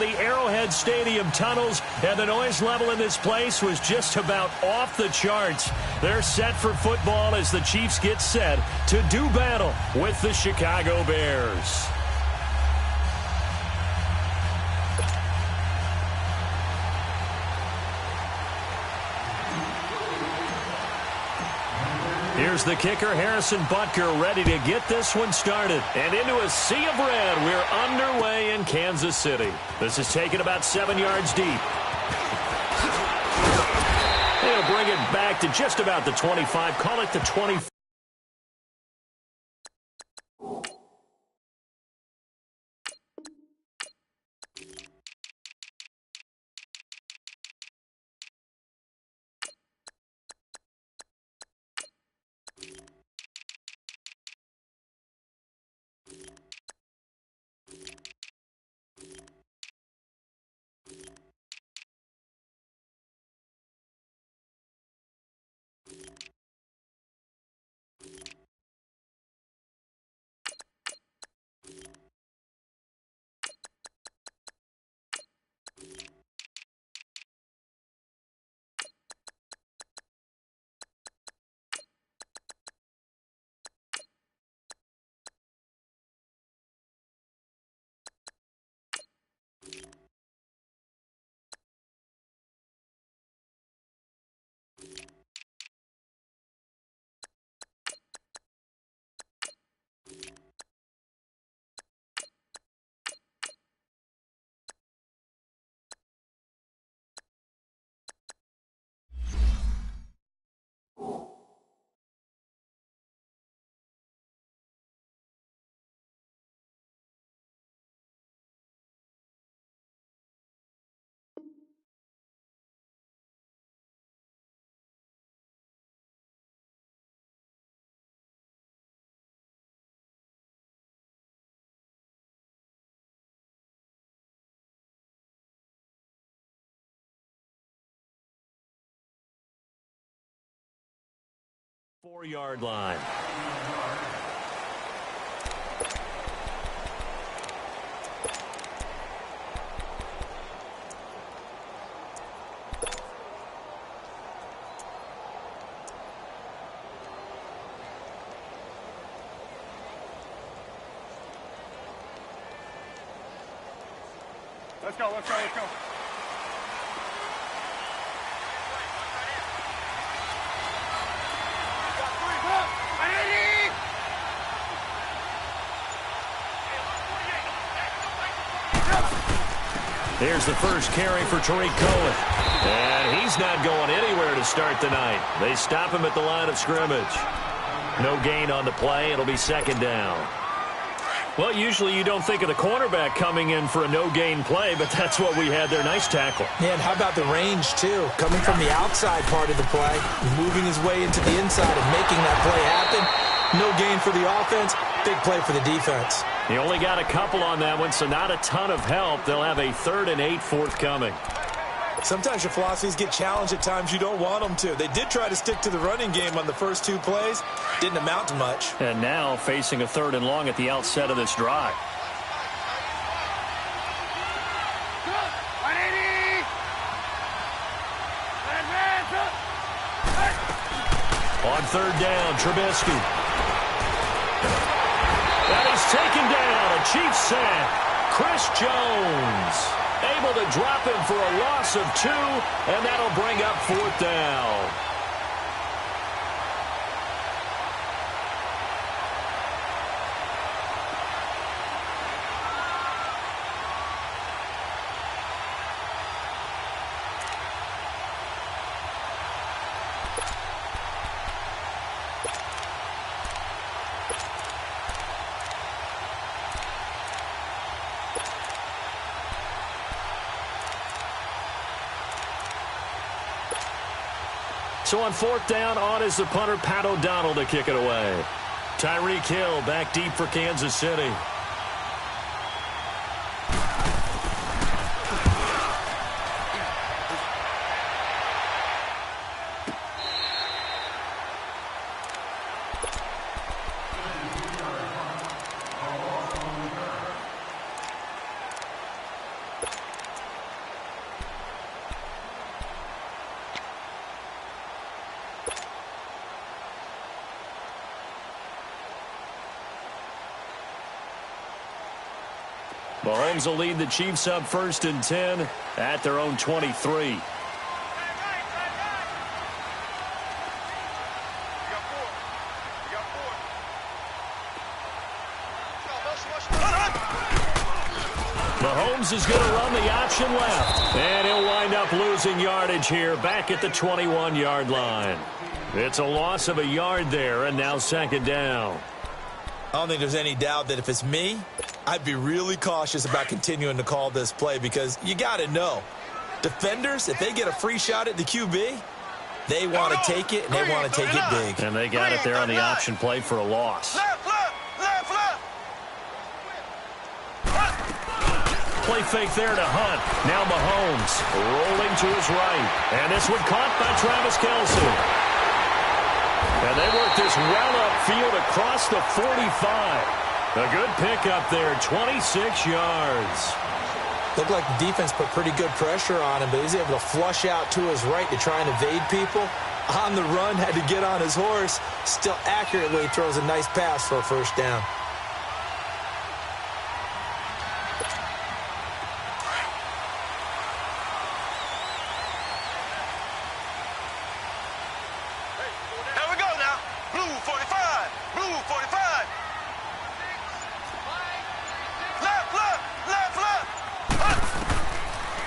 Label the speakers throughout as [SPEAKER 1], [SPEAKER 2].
[SPEAKER 1] of the Arrowhead Stadium tunnels, and the noise level in this place was just about off the charts. They're set for football as the Chiefs get set to do battle with the Chicago Bears. Here's the kicker, Harrison Butker, ready to get this one started. And into a sea of red, we're underway in Kansas City. This is taken about 7 yards deep. They'll bring it back to just about the 25. Call it the 24. Four-yard line.
[SPEAKER 2] Let's go, let's go, let's go.
[SPEAKER 1] Here's the first carry for Tariq Cohen. And he's not going anywhere to start the night. They stop him at the line of scrimmage. No gain on the play. It'll be second down. Well, usually you don't think of the cornerback coming in for a no-gain play, but that's what we had there. Nice tackle.
[SPEAKER 3] Yeah, and how about the range, too? Coming from the outside part of the play, moving his way into the inside and making that play happen. No gain for the offense, big play for the defense.
[SPEAKER 1] He only got a couple on that one, so not a ton of help. They'll have a 3rd and 8 forthcoming.
[SPEAKER 3] Sometimes your philosophies get challenged at times you don't want them to. They did try to stick to the running game on the first 2 plays. Didn't amount to much.
[SPEAKER 1] And now facing a 3rd and long at the outset of this drive. On 3rd down, Trubisky. And he's taken down. A Chiefs sack. Chris Jones able to drop him for a loss of 2, and that'll bring up 4th down. So on 4th down, on is the punter, Pat O'Donnell, to kick it away. Tyreek Hill back deep for Kansas City. Mahomes will lead the Chiefs up 1st and 10 at their own 23. Mahomes is going to run the option left. And he'll wind up losing yardage here back at the 21-yard line. It's a loss of a yard there, and now 2nd down.
[SPEAKER 3] I don't think there's any doubt that if it's me, I'd be really cautious about continuing to call this play because you got to know, defenders, if they get a free shot at the QB, they want to take it, and they want to take it big.
[SPEAKER 1] And they got it there on the option play for a loss. Play fake there to Hunt. Now Mahomes rolling to his right. And this one caught by Travis Kelce. And they work this well upfield across the 45. A good pickup there, 26 yards.
[SPEAKER 3] Looked like the defense put pretty good pressure on him, but he's able to flush out to his right to try and evade people. On the run, had to get on his horse. Still accurately throws a nice pass for a 1st down.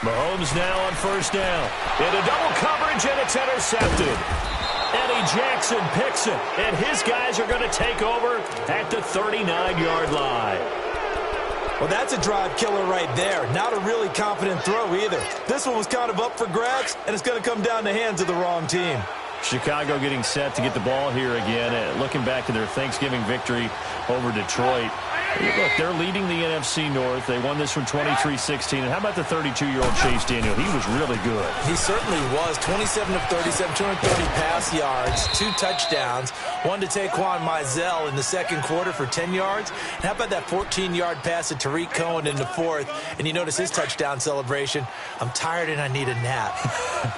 [SPEAKER 1] Mahomes now on 1st down. Into double coverage, and it's intercepted. Eddie Jackson picks it, and his guys are going to take over at the 39-yard line.
[SPEAKER 3] Well, that's a drive killer right there. Not a really confident throw either. This one was kind of up for grabs, and it's going to come down the hands of the wrong team.
[SPEAKER 1] Chicago getting set to get the ball here again. Looking back to their Thanksgiving victory over Detroit. Look, they're leading the NFC North. They won this one 23-16. And how about the 32-year-old Chase Daniel? He was really good.
[SPEAKER 3] He certainly was. 27 of 37, 230 pass yards, 2 touchdowns. One to Taquan Mizell in the 2nd quarter for 10 yards. And how about that 14-yard pass to Tariq Cohen in the 4th? And you notice his touchdown celebration. I'm tired and I need a nap.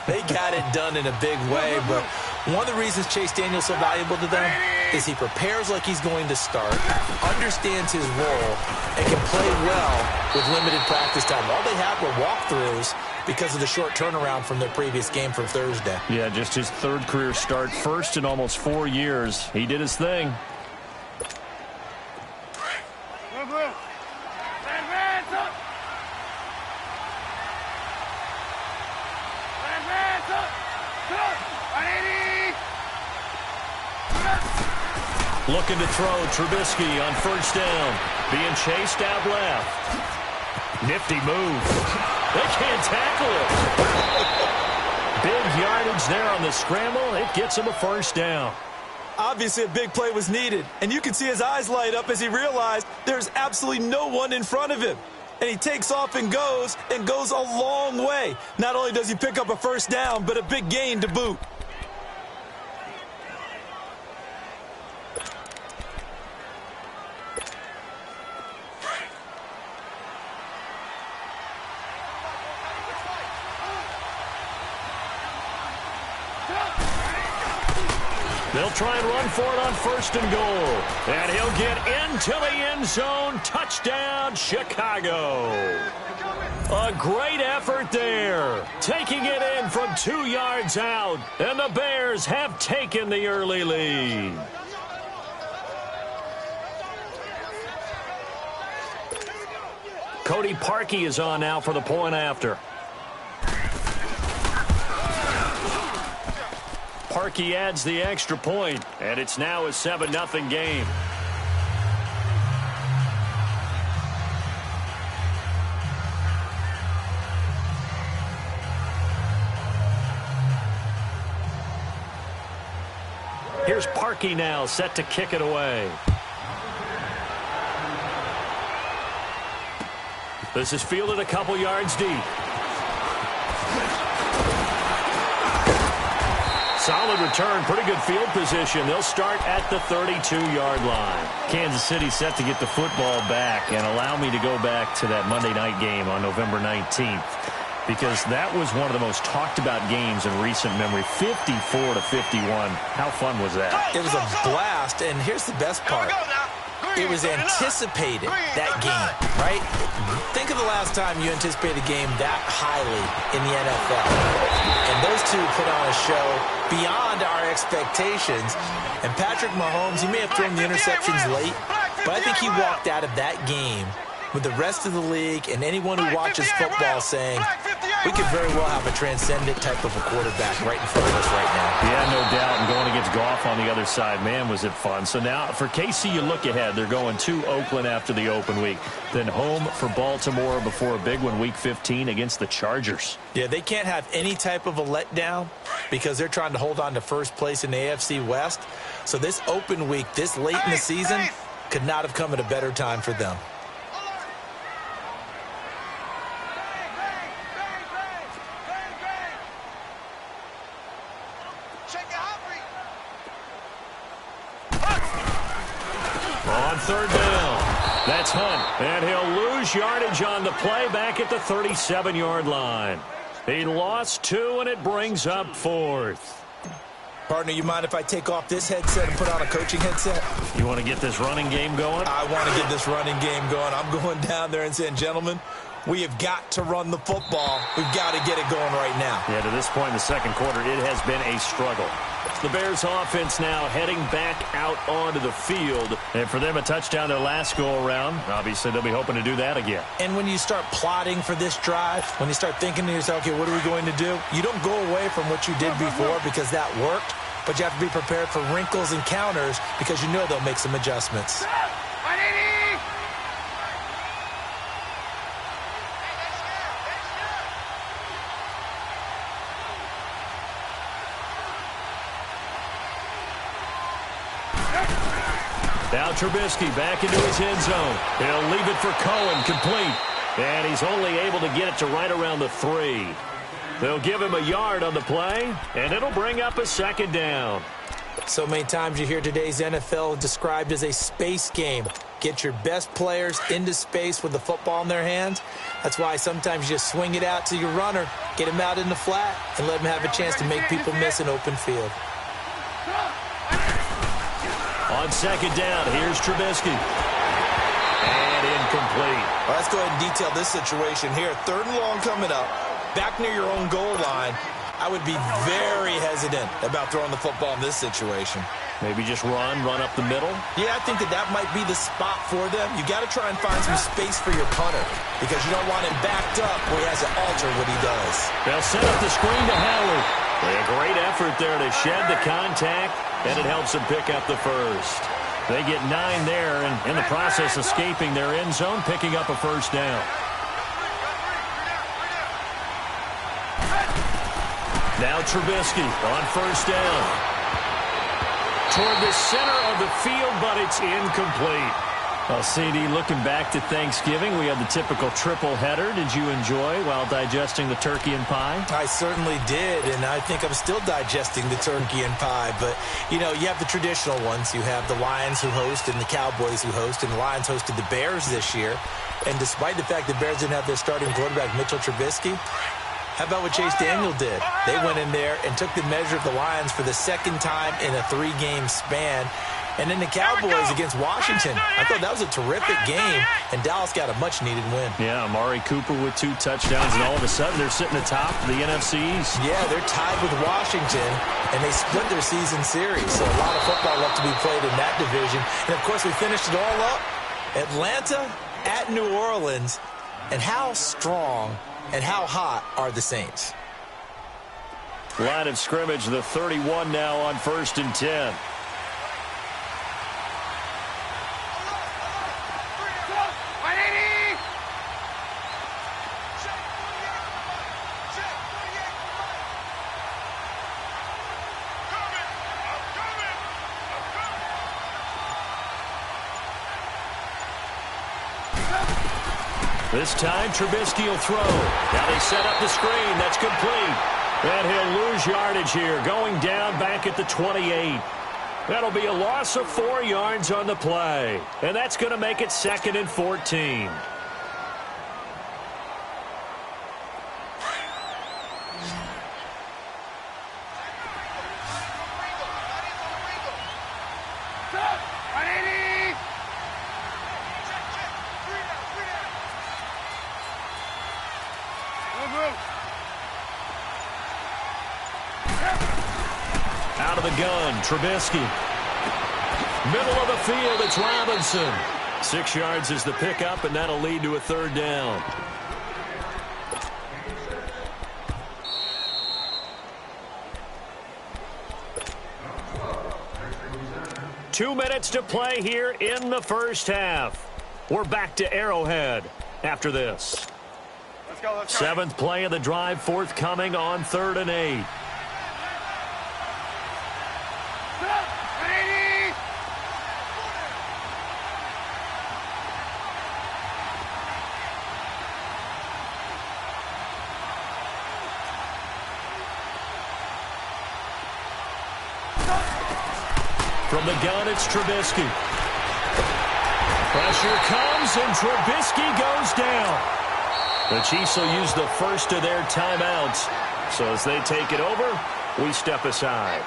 [SPEAKER 3] They got it done in a big way, but one of the reasons Chase Daniel's so valuable to them is he prepares like he's going to start, understands his role, and can play well with limited practice time. All they had were walkthroughs because of the short turnaround from their previous game from Thursday.
[SPEAKER 1] Yeah, just his 3rd career start, 1st in almost 4 years. He did his thing. Looking to throw, Trubisky on 1st down. Being chased out left. Nifty move. They can't tackle it. Big yardage there on the scramble. It gets him a 1st down.
[SPEAKER 3] Obviously, a big play was needed, and you can see his eyes light up as he realized there's absolutely no one in front of him. And he takes off and goes a long way. Not only does he pick up a 1st down, but a big gain to boot.
[SPEAKER 1] They'll try and run for it on 1st and goal. And he'll get into the end zone. Touchdown, Chicago. A great effort there. Taking it in from 2 yards out. And the Bears have taken the early lead. Cody Parkey is on now for the point after. Parkey adds the extra point, and it's now a 7-0 game. Here's Parkey now, set to kick it away. This is fielded a couple yards deep. Solid return, pretty good field position. They'll start at the 32-yard line. Kansas City set to get the football back, and allow me to go back to that Monday night game on November 19th, because that was one of the most talked about games in recent memory, 54-51. How fun was that?
[SPEAKER 3] It was a blast, and here's the best part. It was anticipated, that game, right? Think of the last time you anticipated a game that highly in the NFL. And those two put on a show beyond our expectations. And Patrick Mahomes, he may have thrown the interceptions late, but I think he walked out of that game with the rest of the league and anyone who watches football saying, we could very well have a transcendent type of a quarterback right in front of us right now.
[SPEAKER 1] Yeah, no doubt. And going against Goff on the other side, man, was it fun. So now for KC, you look ahead. They're going to Oakland after the open week. Then home for Baltimore before a big one, Week 15 against the Chargers.
[SPEAKER 3] Yeah, they can't have any type of a letdown because they're trying to hold on to first place in the AFC West. So this open week, this late in the season, could not have come at a better time for them.
[SPEAKER 1] On third down, that's Hunt, and he'll lose yardage on the play back at the 37-yard line. He lost 2, and it brings up 4th.
[SPEAKER 3] Partner, you mind if I take off this headset and put on a coaching headset?
[SPEAKER 1] You want to get this running game going?
[SPEAKER 3] I want to get this running game going. I'm going down there and saying, gentlemen, we have got to run the football. We've got to get it going right now.
[SPEAKER 1] Yeah, to this point in the second quarter, it has been a struggle. The Bears offense now heading back out onto the field. And for them, a touchdown their last go-around. Obviously, they'll be hoping to do that again.
[SPEAKER 3] And when you start plotting for this drive, when you start thinking to yourself, okay, what are we going to do? You don't go away from what you did before because that worked. But you have to be prepared for wrinkles and counters because you know they'll make some adjustments.
[SPEAKER 1] Now Trubisky back into his end zone. He'll leave it for Cohen, complete. And he's only able to get it to right around the 3. They'll give him a yard on the play, and it'll bring up a second down.
[SPEAKER 3] So many times you hear today's NFL described as a space game. Get your best players into space with the football in their hands. That's why sometimes you just swing it out to your runner, get him out in the flat, and let him have a chance to make people miss an open field.
[SPEAKER 1] On second down, here's Trubisky. And incomplete.
[SPEAKER 3] Well, let's go ahead and detail this situation here. 3rd and long coming up. Back near your own goal line. I would be very hesitant about throwing the football in this situation.
[SPEAKER 1] Maybe just run up the middle?
[SPEAKER 3] Yeah, I think that might be the spot for them. You got to try and find some space for your punter because you don't want him backed up where he has to alter what he does.
[SPEAKER 1] They'll set up the screen to Howard. A great effort there to shed the contact, and it helps them pick up the first. They get 9 there, and in the process escaping their end zone, picking up a first down. Now Trubisky on first down. Toward the center of the field, but it's incomplete. Well, CD, looking back to Thanksgiving, we had the typical triple header. Did you enjoy while digesting the turkey and pie?
[SPEAKER 3] I certainly did, and I think I'm still digesting the turkey and pie. But, you know, you have the traditional ones. You have the Lions who host and the Cowboys who host, and the Lions hosted the Bears this year. And despite the fact the Bears didn't have their starting quarterback, Mitchell Trubisky, how about what Chase Daniel did? They went in there and took the measure of the Lions for the second time in a 3-game span. And then the Cowboys against Washington. I thought that was a terrific game, and Dallas got a much-needed win.
[SPEAKER 1] Yeah, Amari Cooper with 2 touchdowns, and all of a sudden they're sitting atop the NFC East.
[SPEAKER 3] Yeah, they're tied with Washington, and they split their season series. So a lot of football left to be played in that division. And, of course, we finished it all up. Atlanta at New Orleans. And how strong and how hot are the Saints?
[SPEAKER 1] Line of scrimmage, the 31 now on 1st and 10. This time, Trubisky will throw. Now they set up the screen. That's complete. And he'll lose yardage here, going down back at the 28. That'll be a loss of 4 yards on the play. And that's going to make it 2nd and 14.
[SPEAKER 2] move.
[SPEAKER 1] Out of the gun, Trubisky. Middle of the field, it's Robinson. 6 yards is the pickup, and that'll lead to a third down. Two minutes to play here in the first half. We're back to Arrowhead after this.
[SPEAKER 2] Let's go, let's go.
[SPEAKER 1] Seventh play of the drive forthcoming on 3rd and 8. From the gun, it's Trubisky. Pressure comes, and Trubisky goes down. The Chiefs will use the first of their timeouts. So as they take it over, we step aside.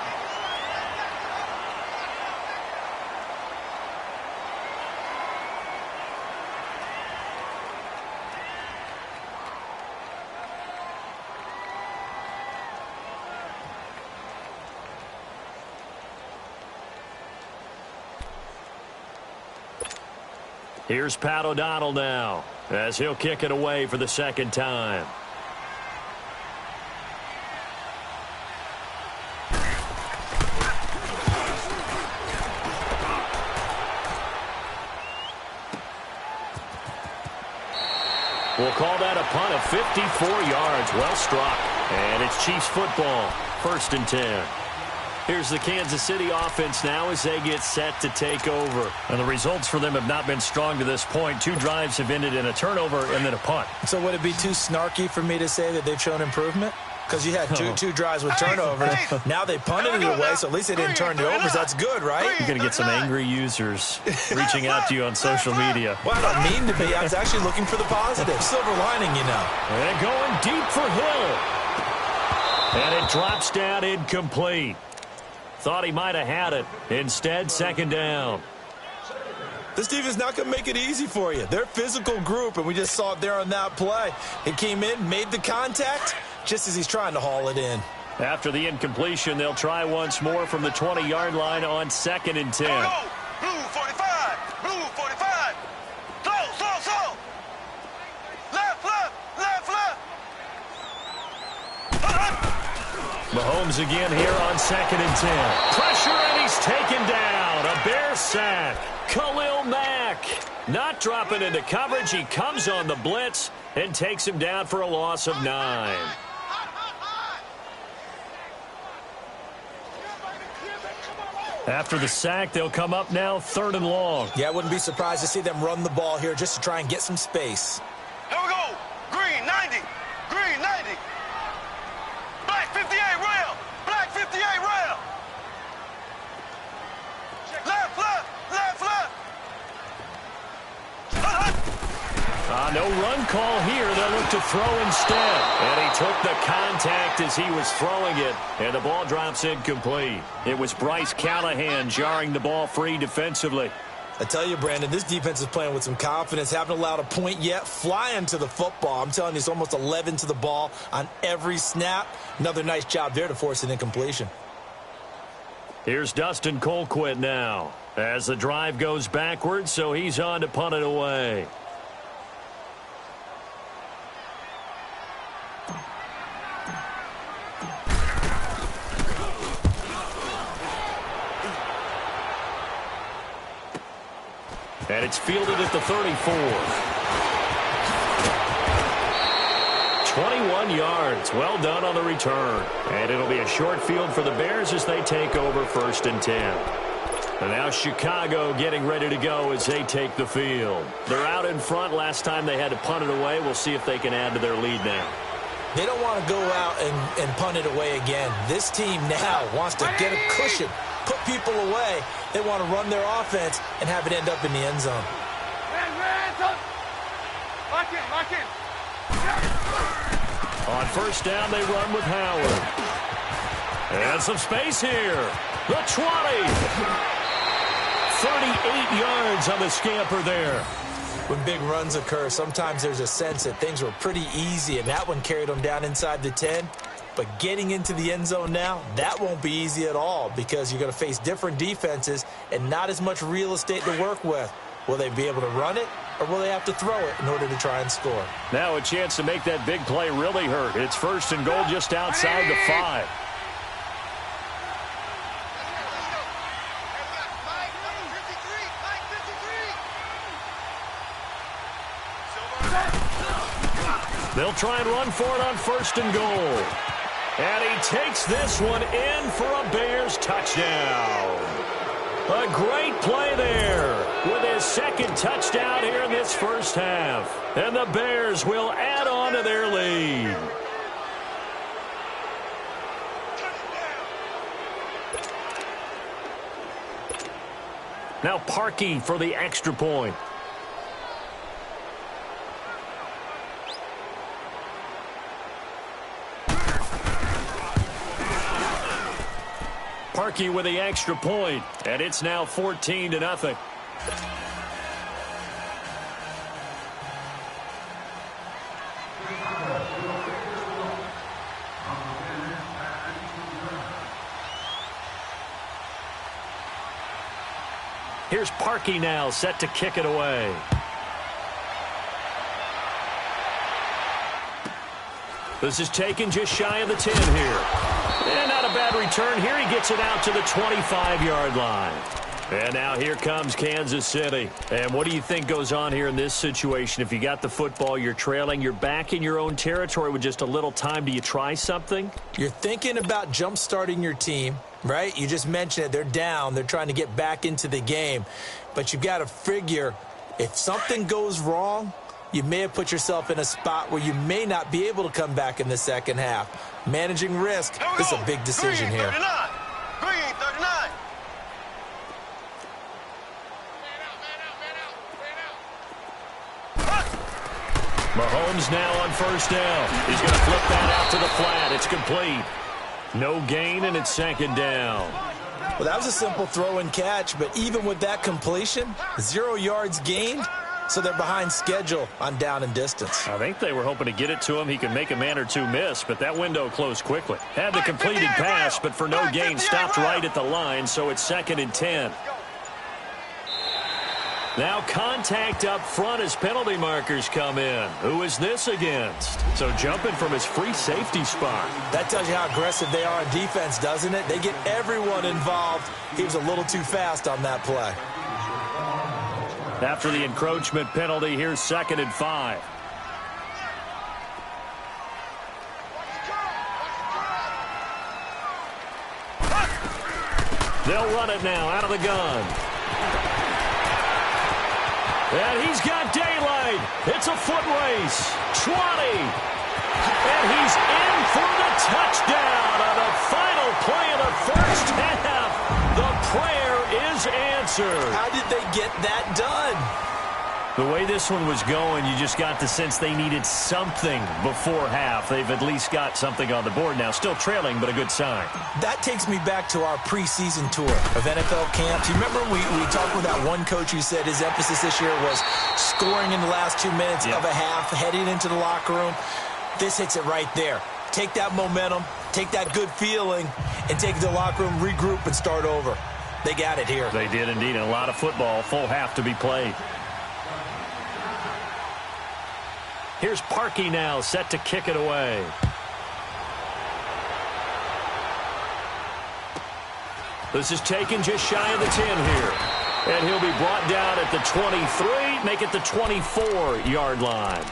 [SPEAKER 1] Here's Pat O'Donnell now, as he'll kick it away for the second time. We'll call that a punt of 54 yards. Well struck. And it's Chiefs football, 1st and 10. Here's the Kansas City offense now as they get set to take over. And the results for them have not been strong to this point. 2 drives have ended in a turnover and then a punt.
[SPEAKER 3] So would it be too snarky for me to say that they've shown improvement? Because you had two drives with turnovers. Now they punted it away, so at least they didn't turn it over. So that's good, right?
[SPEAKER 1] You're going to get some angry users reaching out to you on social media.
[SPEAKER 3] Well, I don't mean to be. I was actually looking for the positive. Silver lining, you know.
[SPEAKER 1] And going deep for Hill. And it drops down incomplete. Thought he might have had it. Instead, 2nd down.
[SPEAKER 3] This defense is not going to make it easy for you. They're a physical group, and we just saw it there on that play. It came in, made the contact, just as he's trying to haul it in.
[SPEAKER 1] After the incompletion, they'll try once more from the 20-yard line on 2nd and 10.
[SPEAKER 2] Go, blue 45, blue 45. Slow. Left.
[SPEAKER 1] Mahomes again here on 2nd and 10. Pressure, and he's taken down. A Bear sack. Khalil Mack not dropping into coverage. He comes on the blitz and takes him down for a loss of 9. After the sack, they'll come up now 3rd and long.
[SPEAKER 3] Yeah, I wouldn't be surprised to see them run the ball here just to try and get some space.
[SPEAKER 2] Here we go. Green 90. Green 90. Black 58 rail. Black 58 rail. Left.
[SPEAKER 1] No run call here. They'll look to throw instead. And he took the contact as he was throwing it. And the ball drops incomplete. It was Bryce Callahan jarring the ball free defensively.
[SPEAKER 3] I tell you, Brandon, this defense is playing with some confidence. Haven't allowed a point yet. Flying to the football. I'm telling you, it's almost 11 to the ball on every snap. Another nice job there to force an incompletion.
[SPEAKER 1] Here's Dustin Colquitt now as the drive goes backwards, so he's on to punt it away. And it's fielded at the 34. 21 yards. Well done on the return. And it'll be a short field for the Bears as they take over 1st and 10. And now Chicago getting ready to go as they take the field. They're out in front. Last time they had to punt it away. We'll see if they can add to their lead now.
[SPEAKER 3] They don't want to go out and punt it away again. This team now wants to get a cushion, put people away. They want to run their offense and have it end up in the end zone.
[SPEAKER 2] Lock in.
[SPEAKER 1] On 1st down, they run with Howard. And some space here. The 20. 38 yards on the scamper there.
[SPEAKER 3] When big runs occur, sometimes there's a sense that things were pretty easy, and that one carried them down inside the 10. But getting into the end zone now, that won't be easy at all because you're going to face different defenses and not as much real estate to work with. Will they be able to run it, or will they have to throw it in order to try and score?
[SPEAKER 1] Now a chance to make that big play really hurt. It's first and goal just outside the 5. They'll try and run for it on first and goal. And he takes this one in for a Bears touchdown. A great play there with his second touchdown here in this first half. And the Bears will add on to their lead. Now Parkey for the extra point. Parkey with the extra point, and it's now 14-0. Here's Parkey now, set to kick it away. This is taken just shy of the 10 here. And not a bad return here. He gets it out to the 25-yard line. And now here comes Kansas City. And what do you think goes on here in this situation? If you got the football, you're trailing, you're back in your own territory with just a little time. Do you try something?
[SPEAKER 3] You're thinking about jump-starting your team, right? You just mentioned it. They're down. They're trying to get back into the game. But you've got to figure if something goes wrong, you may have put yourself in a spot where you may not be able to come back in the second half. Managing risk is a big decision here.
[SPEAKER 2] Green 39.
[SPEAKER 1] Mahomes now on first down. He's going to flip that out to the flat. It's complete. No gain, and it's second down.
[SPEAKER 3] Well, that was a simple throw and catch, but even with that completion, 0 yards gained. So they're behind schedule on down and distance.
[SPEAKER 1] I think they were hoping to get it to him. He could make a man or two miss, but that window closed quickly. Had the completed pass, but for no gain, stopped right at the line, so it's 2nd and 10. Now contact up front as penalty markers come in. Who is this against? So jumping from his free safety spot.
[SPEAKER 3] That tells you how aggressive they are on defense, doesn't it? They get everyone involved. He was a little too fast on that play.
[SPEAKER 1] After the encroachment penalty, here's 2nd and 5. They'll run it now out of the gun. And he's got daylight. It's a foot race. 20. And he's in for the touchdown on the final play of the first half. The prayer is answered.
[SPEAKER 3] How did they get that done?
[SPEAKER 1] The way this one was going, you just got the sense they needed something before half. They've at least got something on the board now. Still trailing, but a good sign.
[SPEAKER 3] That takes me back to our preseason tour of NFL camps. You remember we talked with that one coach who said his emphasis this year was scoring in the last 2 minutes of a half, heading into the locker room. This hits it right there. Take that momentum, take that good feeling, and take it to the locker room, regroup, and start over. They got it here.
[SPEAKER 1] They did indeed, and a lot of football, full half to be played. Here's Parkey now, set to kick it away. This is taken just shy of the 10 here. And he'll be brought down at the 23, make it the 24-yard line.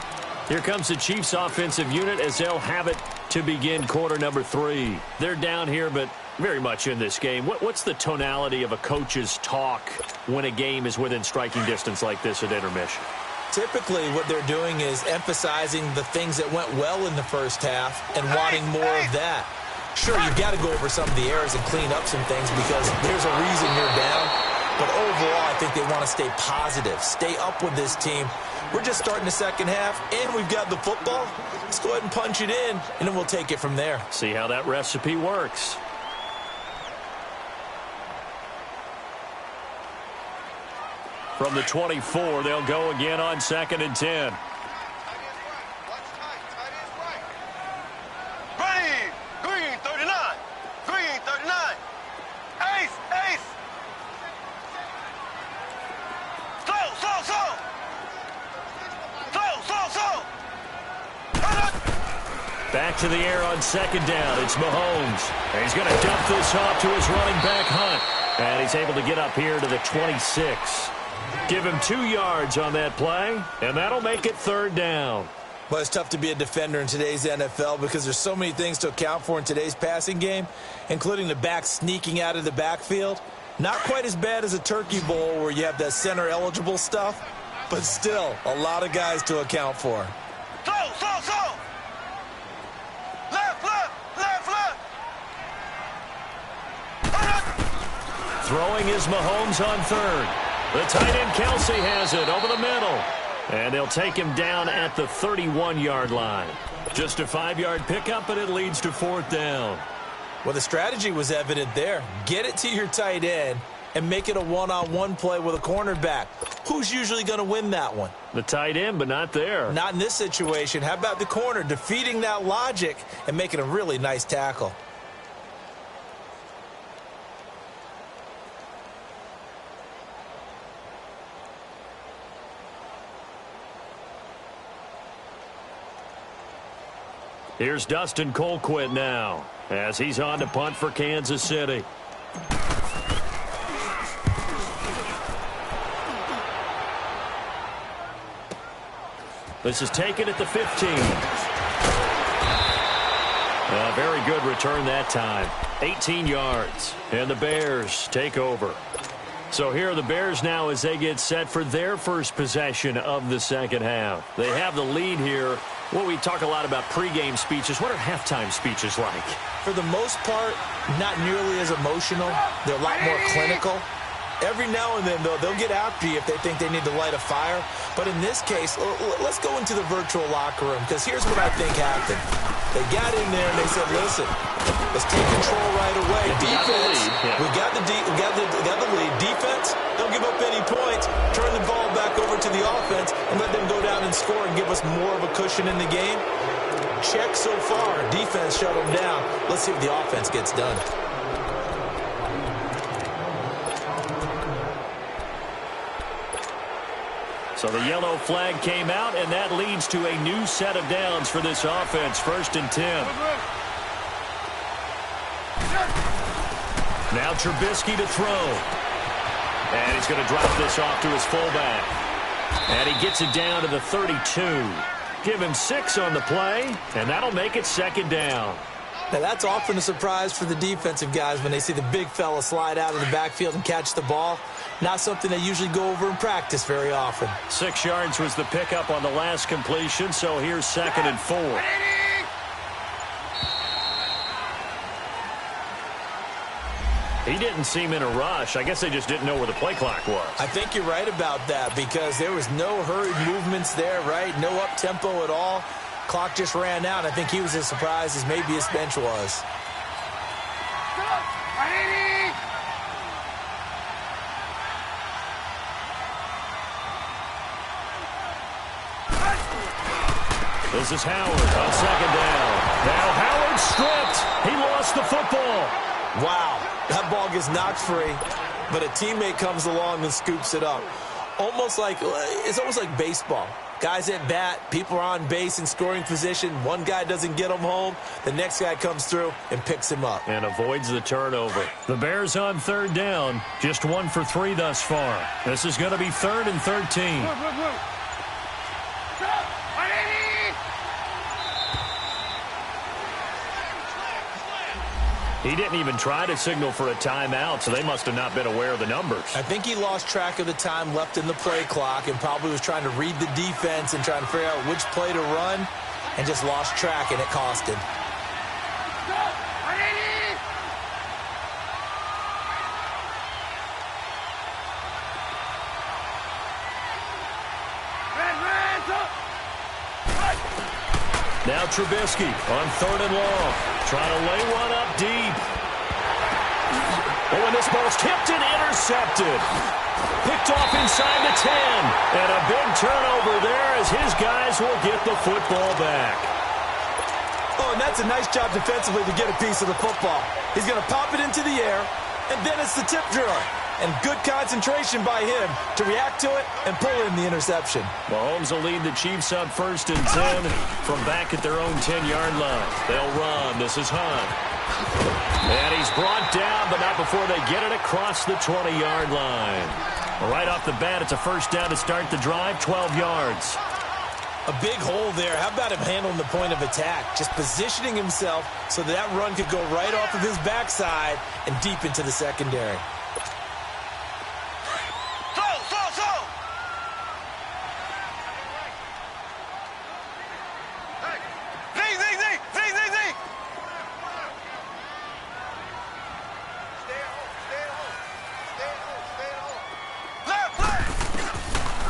[SPEAKER 1] Here comes the Chiefs offensive unit as they'll have it to begin quarter number 3. They're down here, but very much in this game. What's the tonality of a coach's talk when a game is within striking distance like this at intermission?
[SPEAKER 3] Typically, what they're doing is emphasizing the things that went well in the first half and wanting more of that. Sure, you've got to go over some of the errors and clean up some things because there's a reason you're down. But overall, I think they want to stay positive, stay up with this team. We're just starting the second half, and we've got the football. Let's go ahead and punch it in, and then we'll take it from there.
[SPEAKER 1] See how that recipe works. From the 24, they'll go again on 2nd and 10.
[SPEAKER 2] Green, green 39, green 39. Ace, ace. Slow.
[SPEAKER 1] Back to the air on 2nd down. It's Mahomes. And he's going to dump this off to his running back, Hunt. And he's able to get up here to the 26. Give him 2 yards on that play, and that'll make it 3rd down.
[SPEAKER 3] Well, it's tough to be a defender in today's NFL because there's so many things to account for in today's passing game, including the back sneaking out of the backfield. Not quite as bad as a turkey bowl where you have that center-eligible stuff, but still a lot of guys to account for.
[SPEAKER 2] Slow. Left.
[SPEAKER 1] Throwing is Mahomes on 3rd. The tight end Kelsey has it over the middle. And they'll take him down at the 31-yard line. Just a 5-yard pickup, and it leads to 4th down.
[SPEAKER 3] Well, the strategy was evident there. Get it to your tight end and make it a one-on-one play with a cornerback. Who's usually going to win that one?
[SPEAKER 1] The tight end, but not there.
[SPEAKER 3] Not in this situation. How about the corner defeating that logic and making a really nice tackle?
[SPEAKER 1] Here's Dustin Colquitt now as he's on to punt for Kansas City. This is taken at the 15. A very good return that time. 18 yards. And the Bears take over. So here are the Bears now as they get set for their first possession of the second half. They have the lead here. Well, we talk a lot about pregame speeches. What are halftime speeches like?
[SPEAKER 3] For the most part, not nearly as emotional. They're a lot more clinical. Every now and then, though, they'll get after you if they think they need to light a fire. But in this case, let's go into the virtual locker room, because here's what I think happened. They got in there and they said, listen, let's take control right away. Defense, we got the lead. Defense, don't give up any points. Turn the ball back over to the offense and let them go down and score and give us more of a cushion in the game. Check so far. Defense shut them down. Let's see if the offense gets done.
[SPEAKER 1] So the yellow flag came out, and that leads to a new set of downs for this offense. 1st and 10. Now Trubisky to throw. And he's going to drop this off to his fullback. And he gets it down to the 32. Give him 6 on the play, and that'll make it 2nd down.
[SPEAKER 3] Now, that's often a surprise for the defensive guys when they see the big fella slide out of the backfield and catch the ball. Not something they usually go over in practice very often.
[SPEAKER 1] 6 yards was the pickup on the last completion, so here's 2nd and 4. He didn't seem in a rush. I guess they just didn't know where the play clock was.
[SPEAKER 3] I think you're right about that because there was no hurried movements there, right? No up-tempo at all. Clock just ran out. I think he was as surprised as maybe his bench was.
[SPEAKER 1] This is Howard on 2nd down. Now Howard stripped. He lost the football.
[SPEAKER 3] Wow, that ball gets knocked free, but a teammate comes along and scoops it up. It's almost like baseball. Guys at bat, people are on base in scoring position. One guy doesn't get him home. The next guy comes through and picks him up.
[SPEAKER 1] And avoids the turnover. The Bears on 3rd down. Just 1 for 3 thus far. This is going to be 3rd and 13. He didn't even try to signal for a timeout, so they must have not been aware of the numbers.
[SPEAKER 3] I think he lost track of the time left in the play clock and probably was trying to read the defense and trying to figure out which play to run and just lost track, and it cost him.
[SPEAKER 1] Now Trubisky on 3rd and long. Trying to lay one up deep. Oh, and this ball's tipped and intercepted. Picked off inside the 10. And a big turnover there as his guys will get the football back.
[SPEAKER 3] Oh, and that's a nice job defensively to get a piece of the football. He's going to pop it into the air, and then it's the tip drill. And good concentration by him to react to it and pull in the interception.
[SPEAKER 1] Mahomes will lead the Chiefs up 1st and 10 from back at their own 10-yard line. They'll run. This is Hunt. And he's brought down, but not before they get it across the 20-yard line. Right off the bat, it's a first down to start the drive, 12 yards.
[SPEAKER 3] A big hole there. How about him handling the point of attack? Just positioning himself so that run could go right off of his backside and deep into the secondary.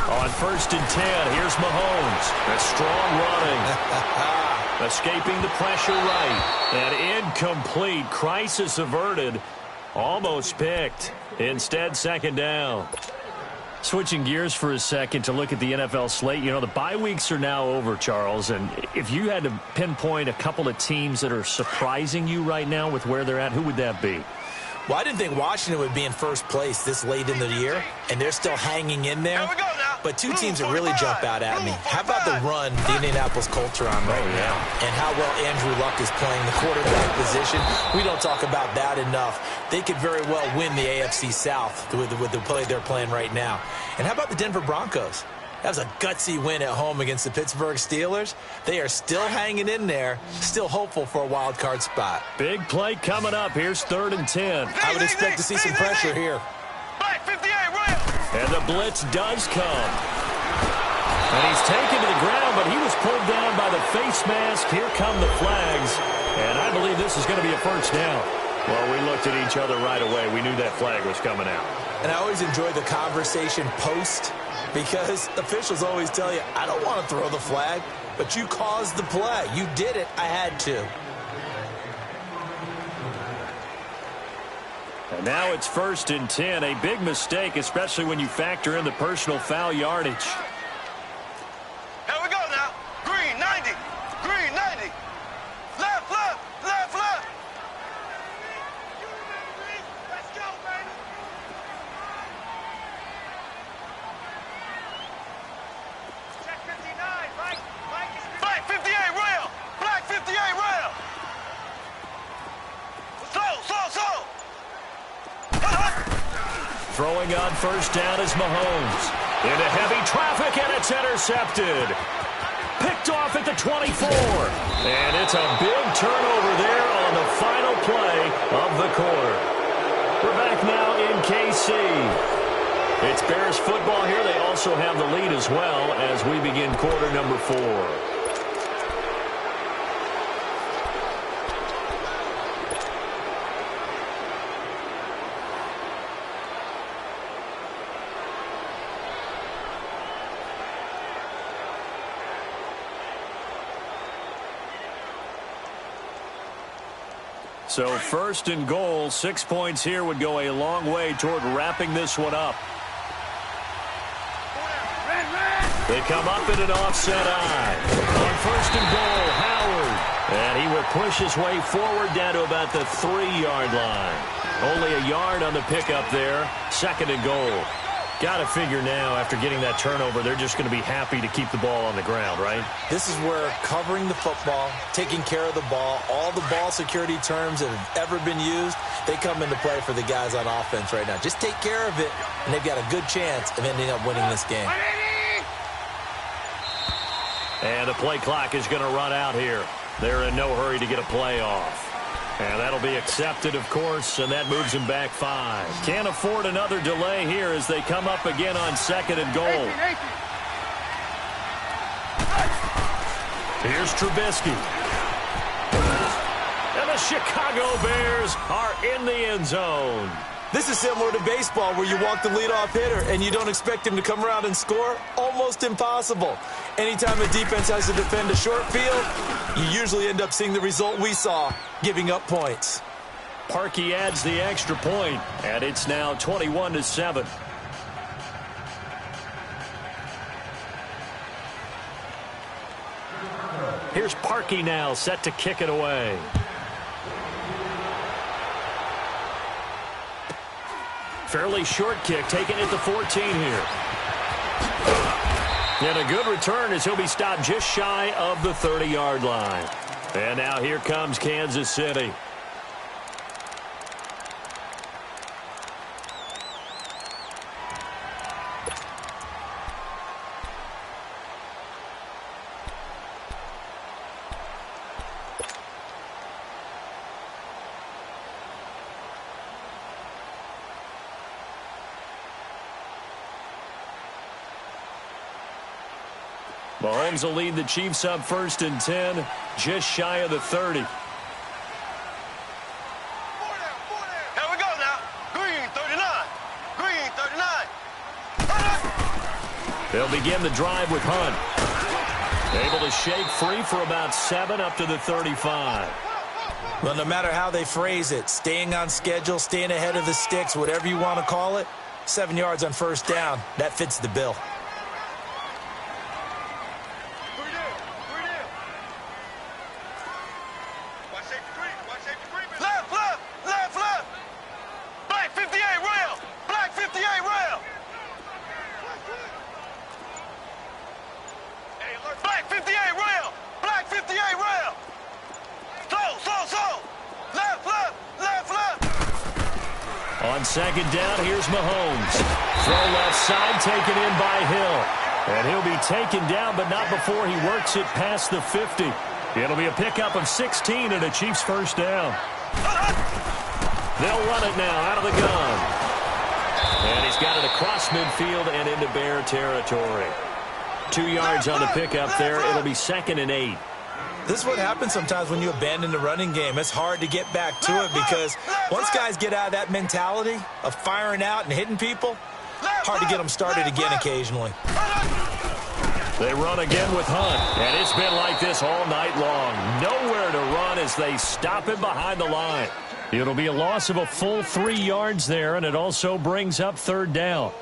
[SPEAKER 1] On 1st and 10, here's Mahomes. That's strong running. Escaping the pressure right. And incomplete. Crisis averted. Almost picked. Instead, 2nd down. Switching gears for a second to look at the NFL slate. You know, the bye weeks are now over, Charles. And if you had to pinpoint a couple of teams that are surprising you right now with where they're at, who would that be?
[SPEAKER 3] Well, I didn't think Washington would be in first place this late in the year, and they're still hanging in there. But two teams that really jump out at me. How about the run the Indianapolis Colts are on right now? And how well Andrew Luck is playing the quarterback position. We don't talk about that enough. They could very well win the AFC South with the play they're playing right now. And how about the Denver Broncos? That was a gutsy win at home against the Pittsburgh Steelers. They are still hanging in there, still hopeful for a wild card spot.
[SPEAKER 1] Big play coming up. Here's 3rd and 10.
[SPEAKER 3] I would expect to see some pressure here.
[SPEAKER 1] And the blitz does come. And he's taken to the ground, but he was pulled down by the face mask. Here come the flags. And I believe this is going to be a first down. Well, we looked at each other right away. We knew that flag was coming out.
[SPEAKER 3] And I always enjoy the conversation post, because officials always tell you, I don't want to throw the flag, but you caused the play. You did it. I had to.
[SPEAKER 1] And now it's 1st and 10. A big mistake, especially when you factor in the personal foul yardage.
[SPEAKER 2] Here we go now. Green 90. Green 90. Left, left, left, left. Let's go, baby. Check 59. Mike is Black 58 rail. Black 58 rail. Slow.
[SPEAKER 1] Throwing on 1st down is Mahomes. Into heavy traffic, and it's intercepted. Picked off at the 24. And it's a big turnover there on the final play of the quarter. We're back now in KC. It's Bears football here. They also have the lead as well as we begin quarter number 4. So 1st and goal, 6 points here would go a long way toward wrapping this one up. They come up in an offset eye. On 1st and goal, Howard. And he will push his way forward down to about the 3-yard line. Only a yard on the pickup there. 2nd and goal. Got to figure now, after getting that turnover, they're just going to be happy to keep the ball on the ground, right?
[SPEAKER 3] This is where covering the football, taking care of the ball, all the ball security terms that have ever been used, they come into play for the guys on offense right now. Just take care of it, and they've got a good chance of ending up winning this game.
[SPEAKER 1] And the play clock is going to run out here. They're in no hurry to get a play off. And that'll be accepted, of course, and that moves him back 5. Can't afford another delay here as they come up again on 2nd and goal. Here's Trubisky. And the Chicago Bears are in the end zone.
[SPEAKER 3] This is similar to baseball where you walk the leadoff hitter and you don't expect him to come around and score. Almost impossible. Anytime a defense has to defend a short field, you usually end up seeing the result we saw, giving up points.
[SPEAKER 1] Parkey adds the extra point, and it's now 21-7. Here's Parkey now, set to kick it away. Fairly short kick, taken at the 14 here. And a good return as he'll be stopped just shy of the 30-yard line. And now here comes Kansas City. Mahomes will lead the Chiefs up 1st and 10, just shy of the 30.
[SPEAKER 2] Here we go now. Green 39. Green 39.
[SPEAKER 1] They'll begin the drive with Hunt. Able to shake free for about 7 up to the 35.
[SPEAKER 3] Well, no matter how they phrase it, staying on schedule, staying ahead of the sticks, whatever you want to call it, 7 yards on 1st down, that fits the bill.
[SPEAKER 1] On 2nd down, here's Mahomes. Throw left side, taken in by Hill. And he'll be taken down, but not before he works it past the 50. It'll be a pickup of 16 and a Chiefs 1st down. They'll run it now out of the gun. And he's got it across midfield and into Bear territory. 2 yards on the pickup there. It'll be 2nd and 8.
[SPEAKER 3] This is what happens sometimes when you abandon the running game. It's hard to get back to it because once guys get out of that mentality of firing out and hitting people, hard to get them started again occasionally.
[SPEAKER 1] They run again with Hunt, and it's been like this all night long. Nowhere to run as they stop him behind the line. It'll be a loss of a full 3 yards there, and it also brings up 3rd down.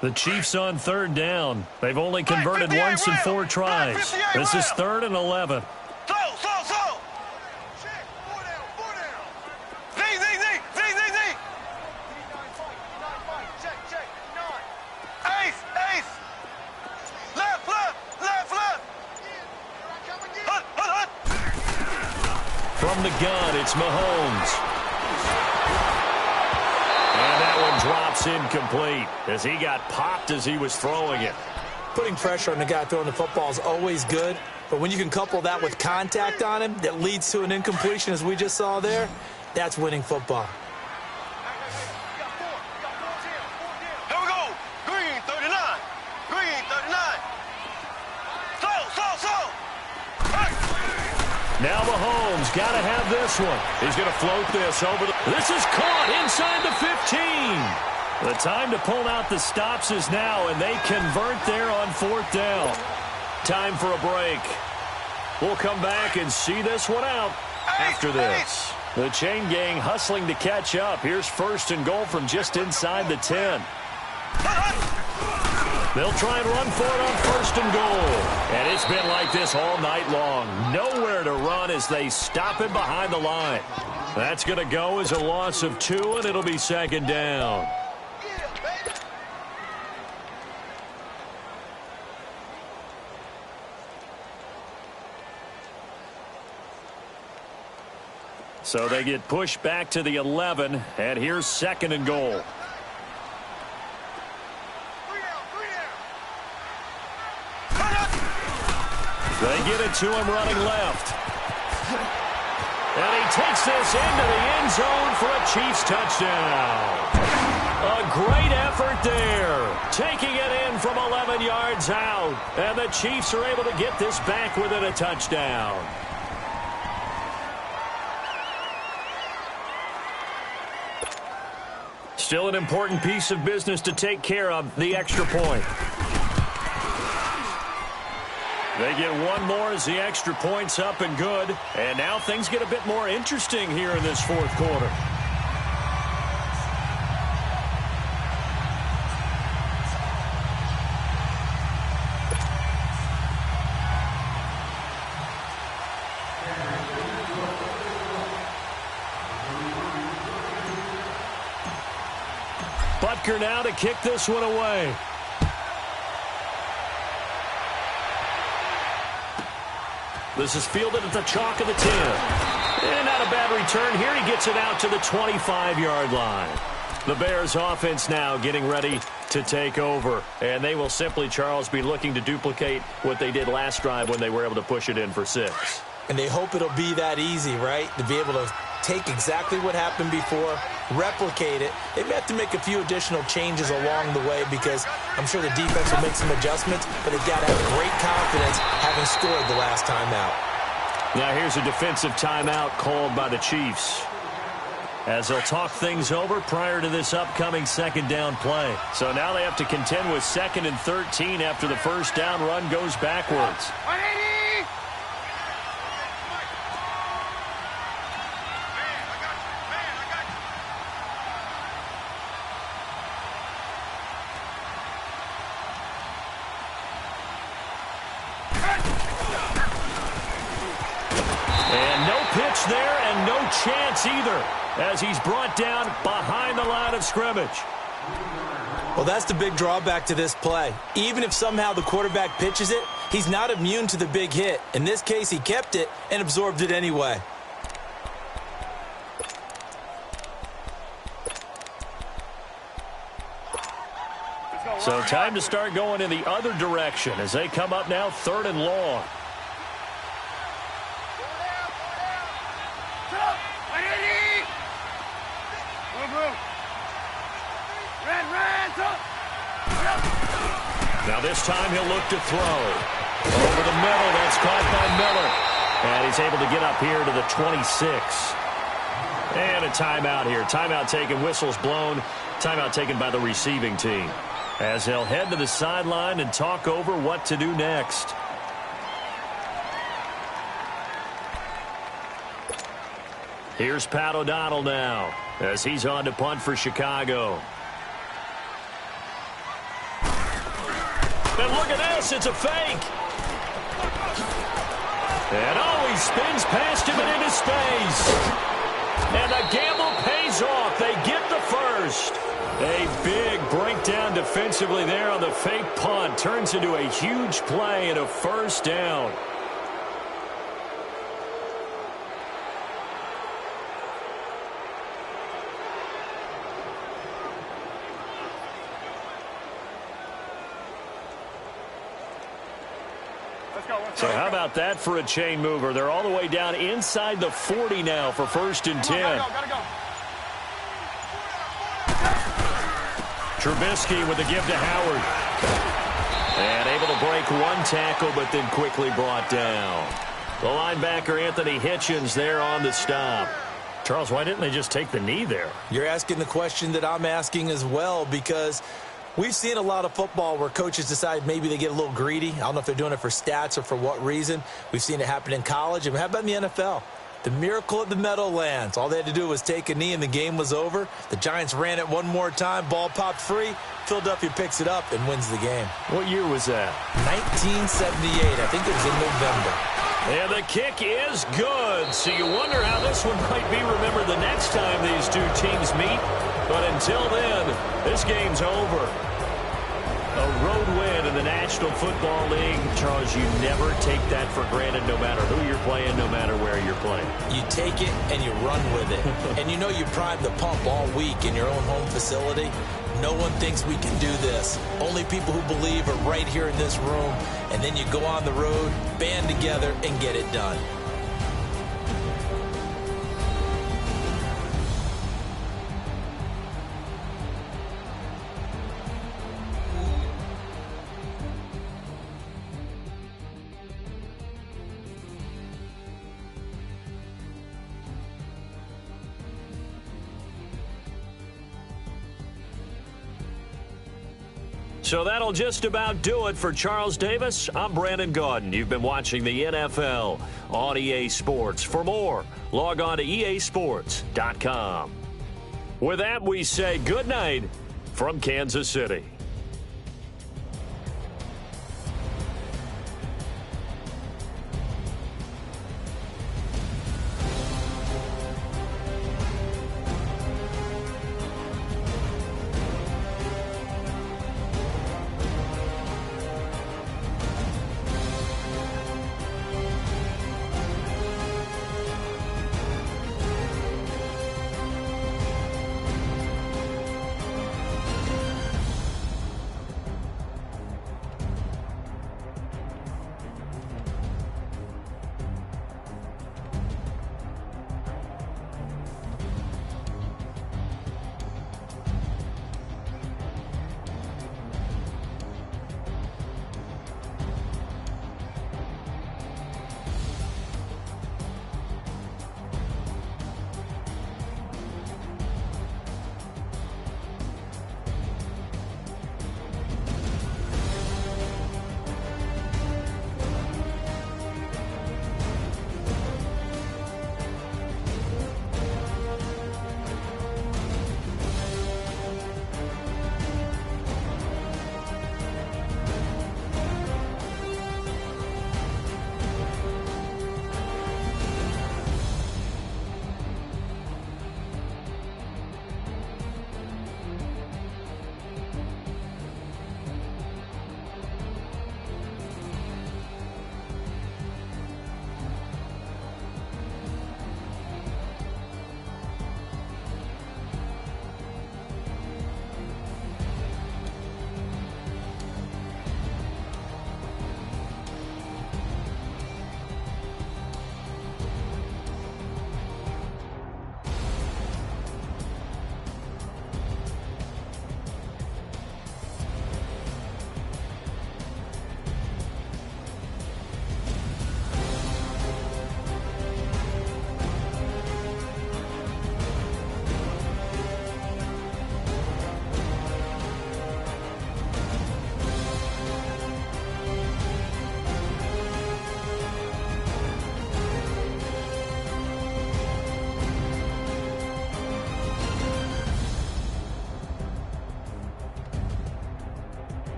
[SPEAKER 1] The Chiefs on 3rd down. They've only converted once in 4 tries. This is 3rd and 11.
[SPEAKER 2] Slow. Check. 4 down. Z. Check. 9. Ace. Left. Hunt.
[SPEAKER 1] From the gun, it's Mahomes. And that one drops incomplete as he got popped as he was throwing it.
[SPEAKER 3] Putting pressure on the guy throwing the football is always good, but when you can couple that with contact on him that leads to an incompletion as we just saw there, that's winning football.
[SPEAKER 2] Here we go. Green 39. Slow.
[SPEAKER 1] Now Mahomes got to have this one. He's going to float this over the... This is caught inside the 15. The time to pull out the stops is now, and they convert there on 4th down. Time for a break. We'll come back and see this one out after this. The chain gang hustling to catch up. Here's 1st and goal from just inside the 10. They'll try and run for it on 1st and goal. And it's been like this all night long. Nowhere to run as they stop him behind the line. That's going to go as a loss of 2, and it'll be 2nd down. So they get pushed back to the 11, and here's 2nd and goal. They get it to him running left. And he takes this into the end zone for a Chiefs touchdown. A great effort there. Taking it in from 11 yards out. And the Chiefs are able to get this back within a touchdown. Still an important piece of business to take care of, the extra point. They get one more as the extra point's up and good. And now things get a bit more interesting here in this fourth quarter. Butker now to kick this one away. This is fielded at the chalk of the 10. And not a bad return here. He gets it out to the 25-yard line. The Bears offense now getting ready to take over. And they will simply, Charles, be looking to duplicate what they did last drive when they were able to push it in for 6.
[SPEAKER 3] And they hope it'll be that easy, right? To be able to take exactly what happened before, replicate it. They may have to make a few additional changes along the way because I'm sure the defense will make some adjustments, but they've got to have great confidence having scored the last time out.
[SPEAKER 1] Now here's a defensive timeout called by the Chiefs, as they'll talk things over prior to this upcoming second down play. So now they have to contend with 2nd and 13 after the first down run goes backwards. There and no chance either as he's brought down behind the line of scrimmage.
[SPEAKER 3] Well, that's the big drawback to this play. Even if somehow the quarterback pitches it, he's not immune to the big hit. In this case, he kept it and absorbed it anyway.
[SPEAKER 1] So time to start going in the other direction as they come up now 3rd and long. Now this time he'll look to throw. Over the middle, that's caught by Miller. And he's able to get up here to the 26. And a timeout here. Timeout taken, whistles blown. Timeout taken by the receiving team, as they'll head to the sideline and talk over what to do next. Here's Pat O'Donnell now, as he's on to punt for Chicago. And look at this, it's a fake. And oh, he spins past him and into space. And the gamble pays off. They get the first. A big breakdown defensively there on the fake punt. Turns into a huge play and a first down. So how about that for a chain mover? They're all the way down inside the 40 now for 1st and 10.
[SPEAKER 2] Gotta go.
[SPEAKER 1] Trubisky with the give to Howard. And able to break one tackle, but then quickly brought down. The linebacker, Anthony Hitchens, there on the stop. Charles, why didn't they just take the knee there?
[SPEAKER 3] You're asking the question that I'm asking as well, because we've seen a lot of football where coaches decide maybe they get a little greedy. I don't know if they're doing it for stats or for what reason. We've seen it happen in college. And how about in the NFL? The miracle of the Meadowlands. All they had to do was take a knee and the game was over. The Giants ran it one more time. Ball popped free. Philadelphia picks it up and wins the game.
[SPEAKER 1] What year was that?
[SPEAKER 3] 1978. I think it was in November.
[SPEAKER 1] And the kick is good. So you wonder how this one might be remembered the next time these two teams meet. But until then, this game's over. A road win in the National Football League. Charles, you never take that for granted no matter who you're playing, no matter where you're playing.
[SPEAKER 3] You take it and you run with it. And you know you prime the pump all week in your own home facility. No one thinks we can do this. Only people who believe are right here in this room. And then you go on the road, band together, and get it done.
[SPEAKER 1] So that'll just about do it for Charles Davis. I'm Brandon Gaudin. You've been watching the NFL on EA Sports. For more, log on to easports.com. With that, we say good night from Kansas City.